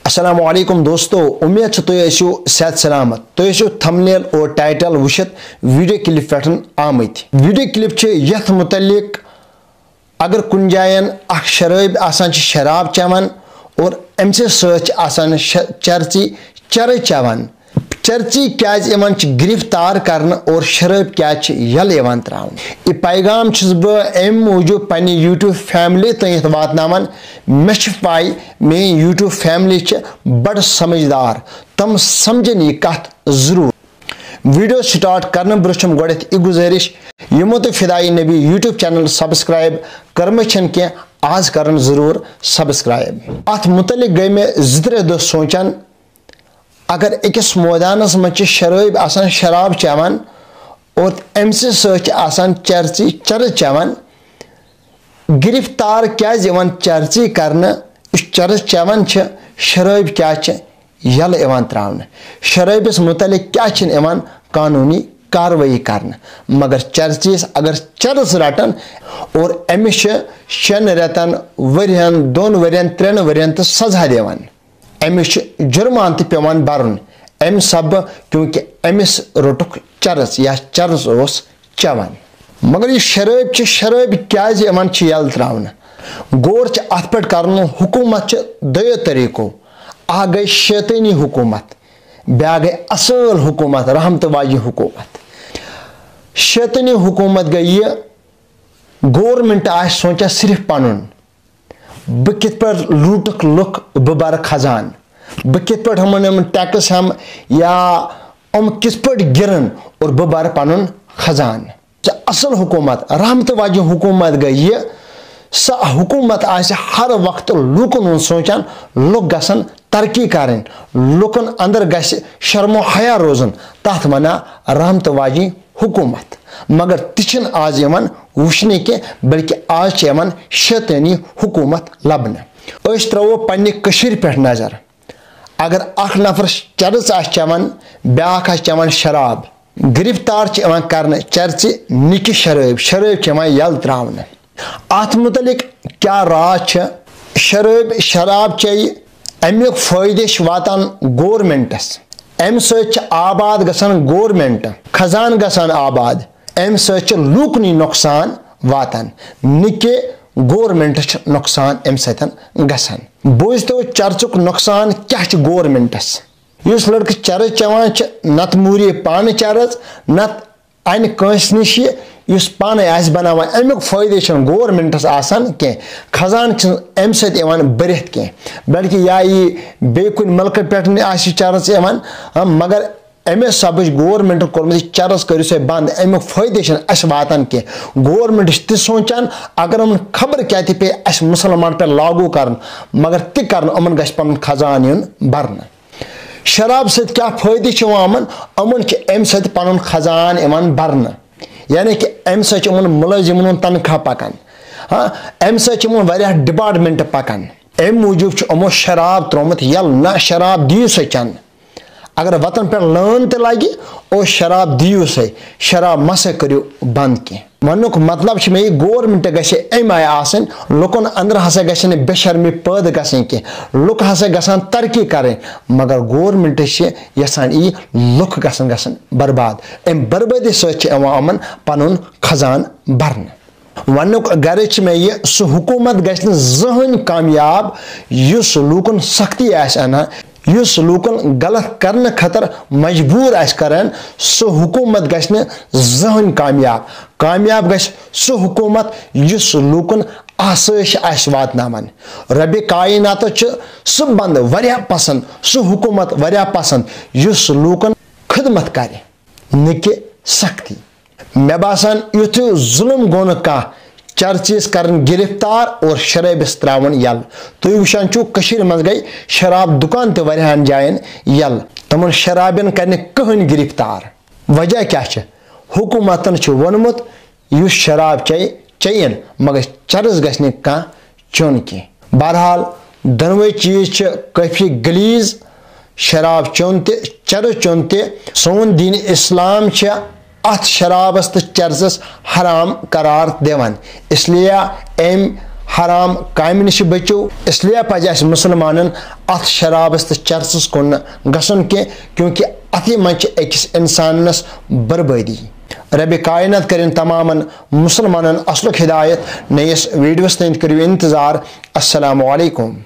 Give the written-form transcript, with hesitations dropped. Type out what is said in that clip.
अस्सलामुअलैकुम दोस्तों, उम्मीद है तुम सेहत सलामत। तुम थंबनेल और टाइटल वुचित वीडियो क्लिप पे आमत। वीडियो क्लिप यथ मुतल्लिक अगर कुन जायन शराब आसान शराब चवान और अमि सतन चर्ची चर चवान, चर्ची क्या गिरफ्तार करने और शराब क्या यल त्रावन। यह पैगाम बम मूजूब पे यूट्यूब फैमिली तक वातान। मे पाई मे यूट्यूब फैमिली बड़ समझदार, तम समझन यह कत जरूर। वीडियो स्टार्ट करने ब्रोह गोड़थ यह गुजारिश, यमो तो फिदाई नबी यूट्यूब चैनल सब्सक्राइब कर्म कह आज कर जरूर सब्सक्राइब। अत मुतलिक गई मे 2-3 दह सोचान, अगर अकिस मैदानस मज शराब आसान शराब चवान और अमि सतन चर्ची चर चवान, गिरफ्तार क्या चर्ची करने चर चवान शराब क्या यल त्रावन। शराबिस मुतलिक क्या कानूनी कार्रवाई करने, मगर चर्चीस अगर चरस रटन और अमिस 6 रेतन वरियन 2 वरियन 3 वरियन तो सजा दिवान, अमिस जुर्मान पेवान बरन अम सब, क्योंकि अमिस रोटुक चरस या चरस ओस चवान। मगर यह शराब क्या यल त्रावन। गौर अत पे कर हुकूमत 2 तरीकों। आ गई शैतानी हुकूमत, ब्या गई असल हुकूमत, रहमत वाजी हुकूमत। शैतानी हुकूमत गई ये गवर्नमेंट सोचा सिर्फ पनुन, बह कित पे लूटक लुक बह बर खजान, बह कित पे हम टैक्स हम या किस पे गिरन और बह बर पनुन खजान। असल हुकूमत रहमत वाजी हुकूमत गई ये स हुकूमत हर वक्त लूकन सोचान, लुक गसन तरक्की करें, लुकन अंदर गस शर्मो हया रोजन, तथ वना रहमत वाजी हुकूमत। मगर तिछन आज वुचने के, बल्कि आज शैतानी हुकूमत लबन। त्रो पन्ने कशीर पे नजर, अगर अख नफर चरस चवान, ब्याख चवान शराब, गिरफ्तार कर चर्ची निक शराब यल त्रावन। अत मुतलिक क्या राज शराब चे अमुक फायदे वातान गवर्नमेंटस, अमि सत आबाद गसान गवर्नमेंट, खजान गसान आबाद, अमि सत लूकनी नुकसान वातान, निके गवर्नमेंट नुकसान अमि सत गसान। बोझतो चर्चुक नुकसान क्या गवर्नमेंटस। युस लड़क चरस चवान नत मूरी पान चरस, नत अन कंस निश युस पान बनावान, अमुक फायदे गवर्नमेंटस आसान कह, खजान अमि सत बरित कह, बल्कि या बे कुन मुल्क पे चरस मगर अमे सब गवर्नमेंट कोर्मुत चरस करू सा बंद, अमुक फायदे वातान कह। गवर्नमेंट ति सोचान अगर उन खबर क्या पे मुसलमान पे लागू कर, मगर ति कर गछ पन खजान यून भरन। शराब सत क्या फायदे अमन अमि सत पन खजान भरन, यानी कि अमि सत मुलाजिमन तनख्वाह पकान, अमि सत डिपार्टमेंट पकान। अमि मूजूब अमो शराब त्रोमुत यल, ना शराब दियो सा चन, अगर वतन पे लान तो लगे और शराब दियो से, शराब मसा करो बंद कह। वनुक मतलब मे गवर्नमेंट गम आय आसन, लुकन अंदर हसा गि बेशर्मी पैद गसन कह, लुक हसा गसान तरक्की करें, मगर गवर्नमेंट यसान यी लुक गसन बर्बाद। अम बर्बादी सतन पन खजान भरन। वनुक गर्ज मे यह सह हुकूमत गहन कामयाब युस लूकन सख्ती आना, युस लूकन गलत करने खतर मजबूर करान, सह हुकूमत गहन कामयाब। कामयाब गह सह हुकूमत युस लूकन आसाइश वातनावन। रबी कायनात सह बंद वरिया पसंद, सह हुकूमत वरिया पसंद युस लूकन खिदमत करे, न कि सख्ती। मे बासान युथ जुल्म गो कह, चर्चीस कर गिरफ्तार और शराबिस त्रावन यल। तुम वुचान कशीर मज गई शराब दुकान तो वारियान जायन यल, तमन शराबिन करने कहन गिरफ्तार। वजह क्या हुकूमतन वोनमुत युस शराब चयन, मगर चरस गि कह चुन कह। बहरहाल दोनवे चीज काफी गलीज, शराब चुन ते चरस चुन ते। सोन दीन इस्लाम अत शराबस तो चरसस हराम करार देवन, इसलिए अम हराम काम नश बचो, इसलिए पज अस मुसलमानन अत शराबस तो चरसस कुन गसन के, क्योंकि अत मज अकिस इंसानस बर्बादी। रब कायनात करें तमाम मुसलमानन असलुक हिदायत। नयस वीडियोस तक करियो इंतजार। अस्सलामु अलैकुम।